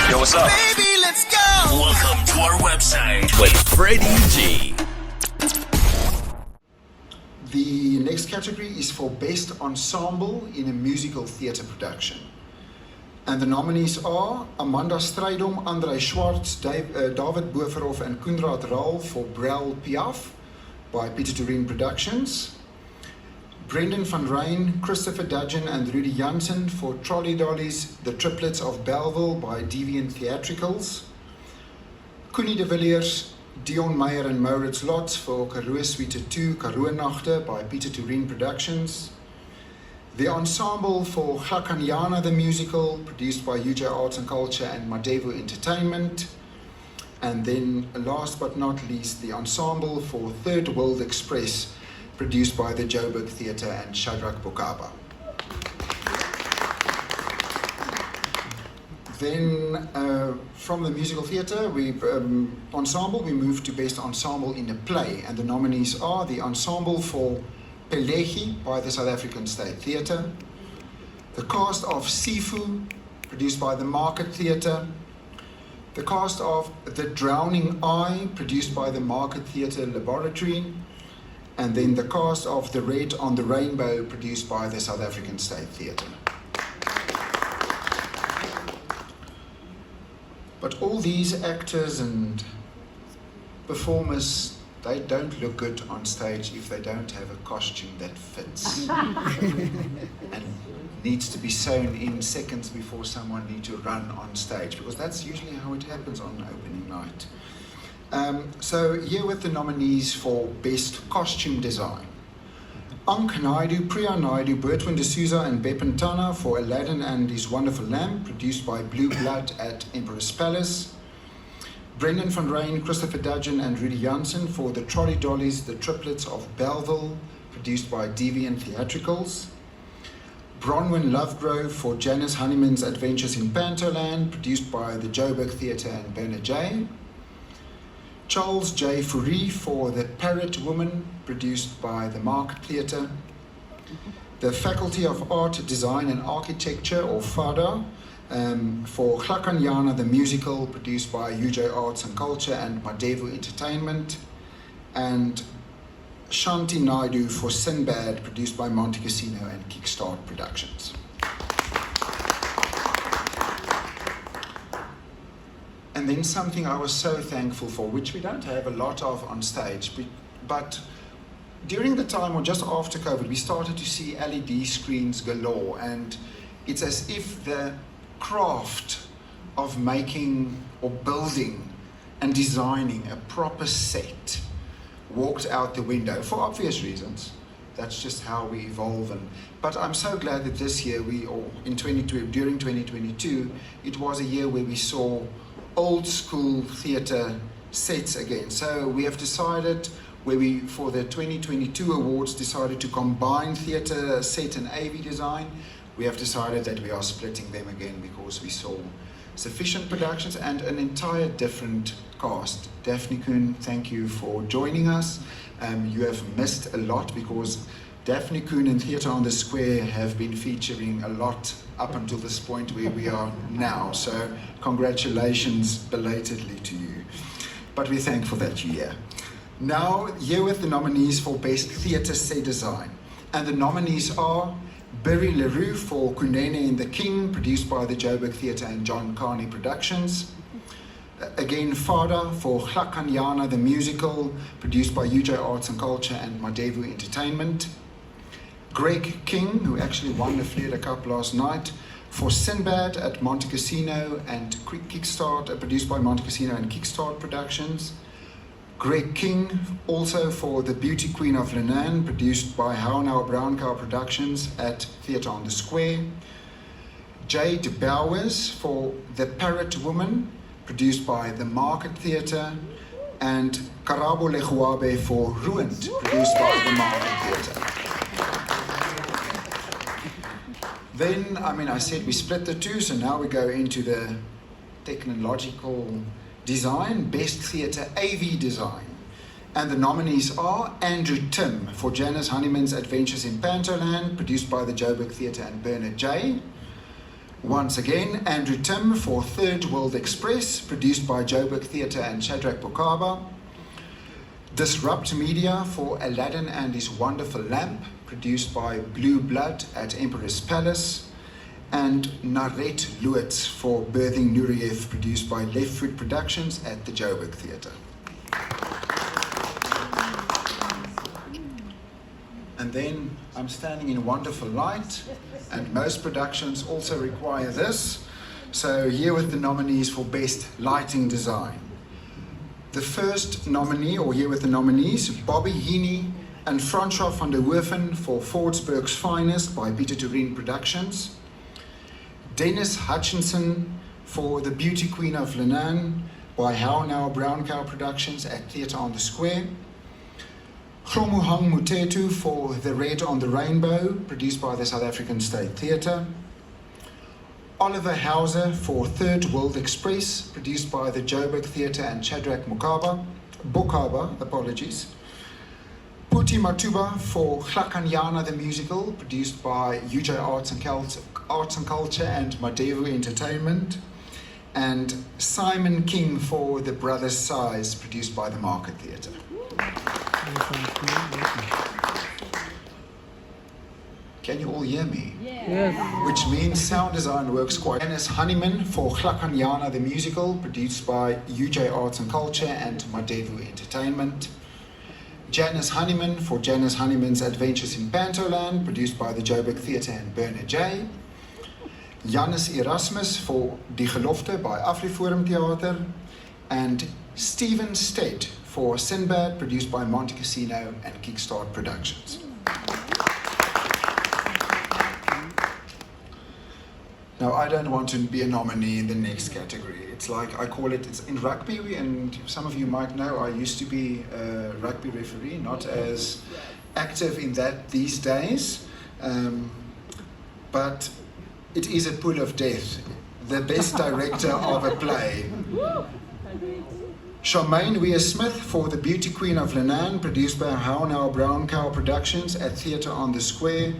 Yo, what's up? Baby, let's go! Welcome to our website with Freddie G. The next category is for Best Ensemble in a Musical Theatre Production. And the nominees are Amanda Strydom, André Schwartz, David Boverhoff and Koenraad Raal for Brel Piaf by Pieter Toerien Productions. Brendan van Ryn, Christopher Dudgeon and Rudy Janssen for Trolley Dollies, The Triplets of Belleville by Deviant Theatricals. Koenie de Villiers, Dion Meyer and Maurits Lotz for Karoo Suite 2, Karoo Nachte by Pieter Toerien Productions. The ensemble for Glakanyana the Musical, produced by UJ Arts and Culture and Madevu Entertainment. And then last but not least, the ensemble for Third World Express, produced by the Joburg Theatre and Shadrach Bokaba. Then from the musical theatre ensemble, we move to Best Ensemble in a Play, and the nominees are the ensemble for Pelegi by the South African State Theatre, the cast of Sifu, produced by the Market Theatre, the cast of The Drowning Eye, produced by the Market Theatre Laboratory, and then the cast of The Red on the Rainbow, produced by the South African State Theatre. But all these actors and performers, they don't look good on stage if they don't have a costume that fits and needs to be sewn in seconds before someone needs to run on stage, because that's usually how it happens on opening night. So here with the nominees for Best Costume Design. Ank Naidu, Priya Naidu, Bertwin D'Souza and Bepin Tana for Aladdin and His Wonderful Lamp, produced by Blue Blood at Emperor's Palace. Brendan van Ryn, Christopher Dudgeon and Rudy Janssen for The Trolley Dollies, The Triplets of Belleville, produced by Deviant Theatricals. Bronwyn Lovegrove for Janice Honeyman's Adventures in Pantoland, produced by the Joburg Theatre and Bernard J. Charles J. Fourie for The Parrot Woman, produced by the Market Theatre. The Faculty of Art, Design and Architecture, or FADA, for Glakanyana the Musical, produced by UJ Arts and Culture and Madevu Entertainment. And Shanti Naidu for Sinbad, produced by Monte Cassino and Kickstart Productions. And then something I was so thankful for, which we don't have a lot of on stage, but during the time or just after COVID, we started to see LED screens galore, and it's as if the craft of making or building and designing a proper set walked out the window for obvious reasons. That's just how we evolve. But I'm so glad that this year during 2022, it was a year where we saw old school theatre sets again. So we have decided, for the 2022 awards, decided to combine theatre set and AV design. We have decided that we are splitting them again because we saw sufficient productions and an entire different cast. Daphne Kuhn, thank you for joining us. You have missed a lot because Daphne Kuhn and Theatre on the Square have been featuring a lot up until this point where we are now. So congratulations belatedly to you. But we're thankful that you're here. Now, here with the nominees for Best Theatre Set Design. And the nominees are Berry LaRue for Kunene and the King, produced by the Joburg Theatre and John Carney Productions. Again, Fada for Glakanyana the Musical, produced by UJ Arts and Culture and Madevu Entertainment. Greg King, who actually won the Fleer Cup last night, for Sinbad at Monte Cassino and Kickstart, produced by Monte Cassino and Kickstart Productions. Greg King, also for The Beauty Queen of Lenain, produced by Hauenau Brown Cow Productions at Theatre on the Square. Jade Bowers for The Parrot Woman, produced by the Market Theatre. And Karabo Leguabe for Ruined, produced by the Market Theatre. Then, I said we split the two, so now we go into the technological design, Best Theatre AV Design. And the nominees are Andrew Tim for Janice Honeyman's Adventures in Pantoland, produced by the Joburg Theatre and Bernard J. Once again, Andrew Tim for Third World Express, produced by Joburg Theatre and Shadrach Bokaba. Disrupt Media for Aladdin and His Wonderful Lamp, produced by Blue Blood at Emperor's Palace. And Naret Luitz for Birthing Nureyev, produced by Left Foot Productions at the Joburg Theatre. And then I'm standing in wonderful light, and most productions also require this. So here with the nominees for Best Lighting Design. The first nominee, or here with the nominees, Bobby Heaney and Francois van der Werven for Fordsburg's Finest by Pieter Toerien Productions. Dennis Hutchinson for The Beauty Queen of Lenaane by How Now Brown Cow Productions at Theatre on the Square. Gromuhang Mutetu for The Red on the Rainbow, produced by the South African State Theatre. Oliver Hauser for Third World Express, produced by the Joburg Theatre and Shadrach Bokaba. Puti Matuba for Glakanyana the Musical, produced by UJ Arts and Culture and Madevu Entertainment. And Simon King for The Brothers Size, produced by the Market Theatre. Can you all hear me? Yes. Which means sound design works quite. Janice Honeyman for Glakanyana the Musical, produced by UJ Arts and Culture and Madevu Entertainment. Janice Honeyman for Janice Honeyman's Adventures in Pantoland, produced by the Joburg Theatre and Bernard J. Janus Erasmus for Die Gelofte by Afriforum Theater. And Stephen Stead for Sinbad, produced by Monte Casino and Kickstart Productions. Now, I don't want to be a nominee in the next category. It's like, I call it, it's in rugby, and some of you might know, I used to be a rugby referee, not as active in that these days, but it is a pool of death. The best director of a play. Charmaine Weir-Smith for The Beauty Queen of Lenaane, produced by How Now Brown Cow Productions at Theatre on the Square.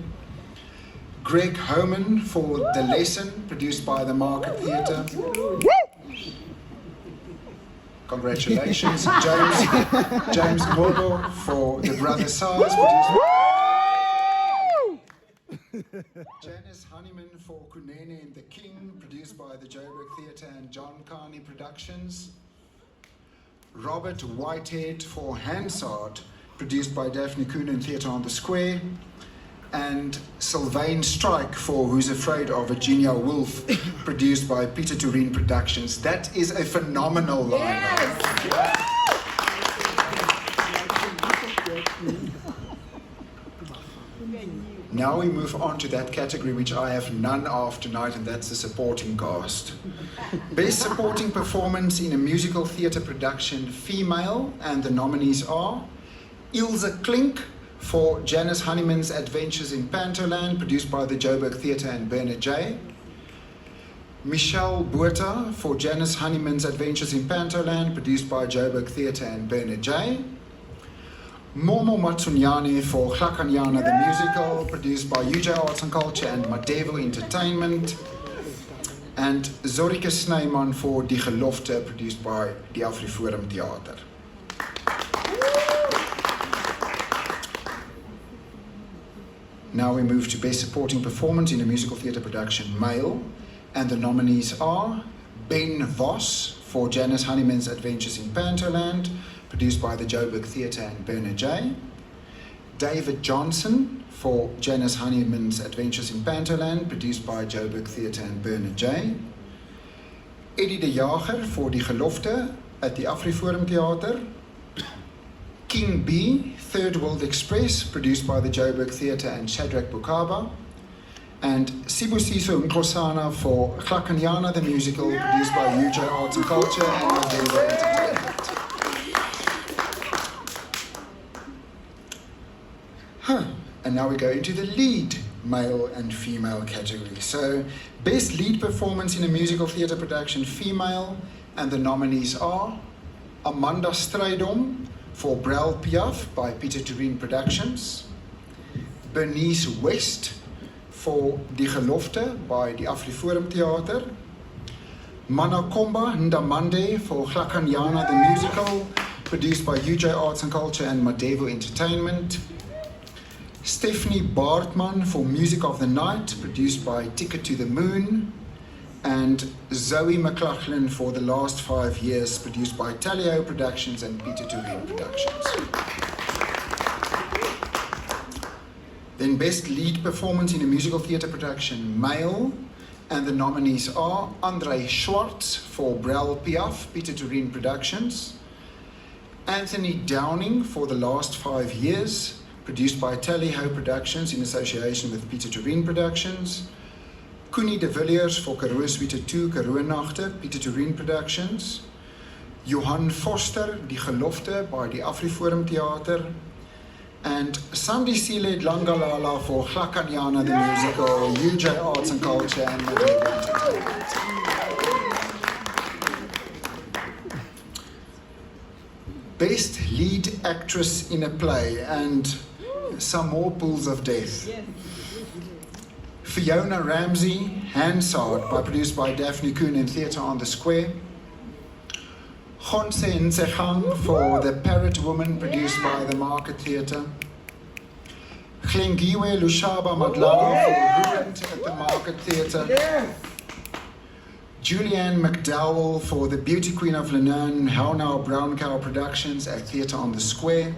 Greg Homan for The Lesson, produced by the Market Theatre. Congratulations. James Gordo for The Brothers Size, produced by Janice Honeyman for Kunene and the King, produced by the Joburg Theatre and John Carney Productions. Robert Whitehead for Hansard, produced by Daphne Kuhn and Theatre on the Square. And Sylvain Strike for Who's Afraid of Virginia Woolf, produced by Pieter Toerien Productions. That is a phenomenal lineup. Yes. Now we move on to that category which I have none of tonight, and that's the supporting cast. Best Supporting Performance in a Musical Theatre Production, Female, and the nominees are Ilse Klink for Janice Honeyman's Adventures in Pantoland, produced by the Joburg Theatre and Bernard J. Michelle Botha for Janice Honeyman's Adventures in Pantoland, produced by Joburg Theatre and Bernard J. Momo Matsunyane for Glakanyana the Musical, produced by UJ Arts and Culture and Madevu Entertainment. And Zorike Snyman for Die Gelofte, produced by the Afriforum Theater. Now we move to Best Supporting Performance in a Musical Theatre Production, Male, and the nominees are Ben Voss for Janice Honeyman's Adventures in Pantoland, produced by the Joburg Theatre and Bernard J. David Johnson for Janice Honeyman's Adventures in Pantoland, produced by Joburg Theatre and Bernard J. Eddie de Jager for Die Gelofte at the Afriforum Theater. King B, Third World Express, produced by the Joburg Theatre and Shadrach Bokaba. And Sibusiso Nkosana for Glakanyana the Musical, produced by UJ Arts and Culture and Madevu Entertainment. And now we go into the lead male and female category. So, Best Lead Performance in a Musical Theatre Production, Female, and the nominees are Amanda Strydom for Brel Piaf by Pieter Toerien Productions. Bernice West for Die Gelofte by the Afriforum Theater, Manakomba Ndamande for Glakanyana the musical, produced by UJ Arts and Culture and Madevo Entertainment, Stephanie Bartman for Music of the Night, produced by Ticket to the Moon, and Zoe McLaughlin for The Last 5 Years, produced by Talio Productions and Peter Turin Productions. Then Best Lead Performance in a Musical Theatre Production, Male, and the nominees are Andre Schwartz for Brel Piaf, Peter Turin Productions, Anthony Downing for The Last 5 Years, produced by Tallyho Productions in association with Peter Turin Productions, Koenie de Villiers for Karoo Suite 2, Karoo Nachte, Peter Turin Productions, Johan Foster, Die Gelofte by the Afriforum Theater, and Sandy Sile Dlangalala for Glakanyana the musical, UJ Arts and Culture and Madevo Entertainment. Best Lead Actress in a Play, and some more pools of death. Yes. Fiona Ramsey, Hansard, produced by Daphne Kuhn in Theatre on the Square. Khonse Ntsechang for The Parrot Woman, produced by the Market Theatre. Glengiwe Lushaba Madlala for Ruined at the Market Theatre. Julianne McDowell for The Beauty Queen of Lenaine, How Now Brown Cow Productions at Theatre on the Square.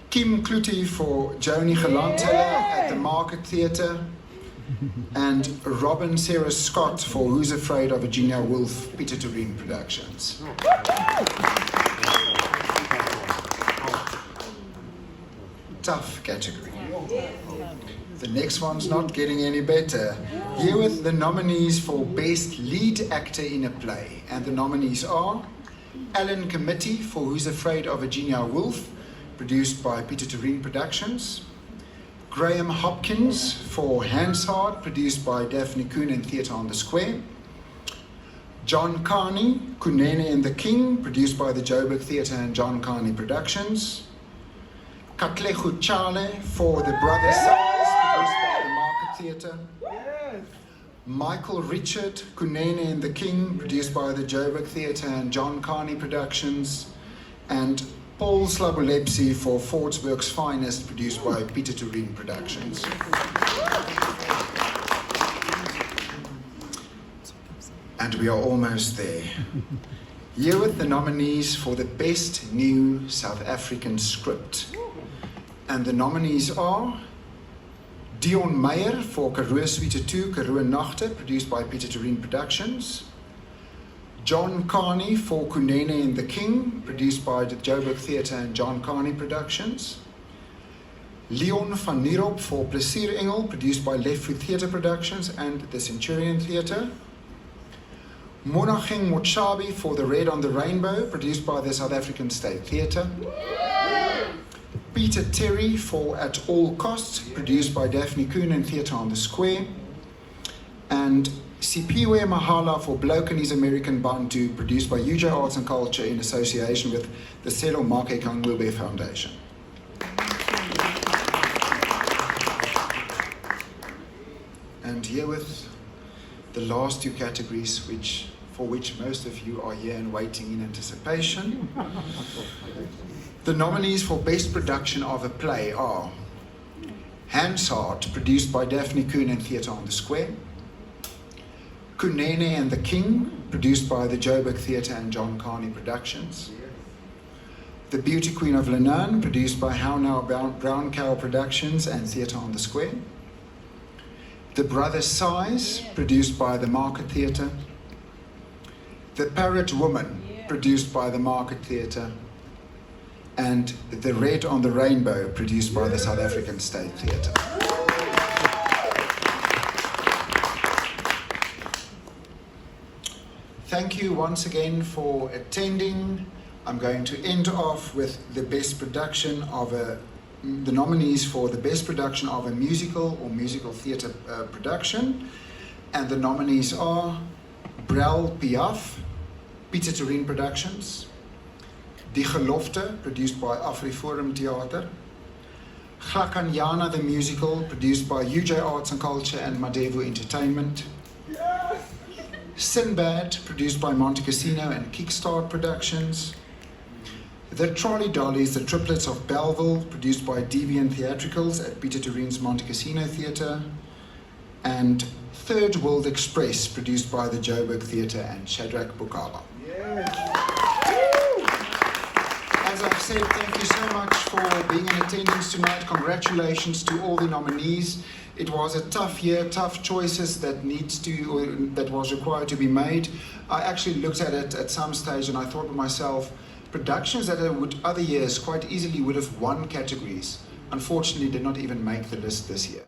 Kim Kluti for Joni Galantella at the Market Theatre. And Robin Sarah Scott for Who's Afraid of Virginia Woolf, Peter Turin Productions. Tough category. The next one's not getting any better. Here with the nominees for Best Lead Actor in a Play. And the nominees are Alan Committee for Who's Afraid of Virginia Woolf, produced by Peter Turin Productions. Graham Hopkins for Hansard, produced by Daphne Kuhn and Theatre on the Square. John Carney, Kunene and the King, produced by the Joburg Theatre and John Carney Productions. Katlego Chale for The Brother Size, produced by the Market Theatre. Michael Richard, Kunene and the King, produced by the Joburg Theatre and John Carney Productions. And Paul Slabolepsi for Fordsburg's Finest, produced by Peter Turin Productions. And we are almost there. Here with the nominees for the Best New South African Script. And the nominees are Dion Meyer for Karoo Suite 2, Karoo Nachte, produced by Peter Turin Productions. John Carney for Kunene and the King, produced by the Joburg Theatre and John Carney Productions. Leon van Nierop for Plesier Engel, produced by Left Foot Theatre Productions and the Centurion Theatre. Monageng Motshabi for The Red on the Rainbow, produced by the South African State Theatre. Peter Terry for At All Costs, produced by Daphne Kuhn and Theatre on the Square. And Sipiwe Mahala for Bloke and His American Bantu, produced by UJ Arts and Culture in association with the Selo Make Kangwebe Foundation. And here with the last two categories, for which most of you are here and waiting in anticipation. The nominees for Best Production of a Play are Hansard, produced by Daphne Kuhn and Theatre on the Square. Kunene and the King, produced by the Joburg Theatre and John Carney Productions. The Beauty Queen of Lenaine, produced by How Now Brown Cow Productions and Theatre on the Square. The Brother Size, produced by the Market Theatre. The Parrot Woman, produced by the Market Theatre. And The Red on the Rainbow, produced by the South African State Theatre. Thank you once again for attending. I'm going to end off with the best production of the nominees for the best production of a musical or musical theatre production. And the nominees are Brel Piaf, Peter Turin Productions. Die Gelofte, produced by Afriforum Theater. Glakanyana the musical, produced by UJ Arts and Culture and Madevu Entertainment. Sinbad, produced by Monte Cassino and Kickstart Productions. The Trolley Dollies, the triplets of Belleville, produced by Deviant Theatricals at Peter Turin's Monte Cassino Theatre. And Third World Express, produced by the Joburg Theatre and Shadrach Bukala. As I've said, thank you so much for being in attendance tonight. Congratulations to all the nominees. It was a tough year, tough choices that was required to be made. I actually looked at it at some stage and I thought to myself, productions that other years quite easily would have won categories, unfortunately did not even make the list this year.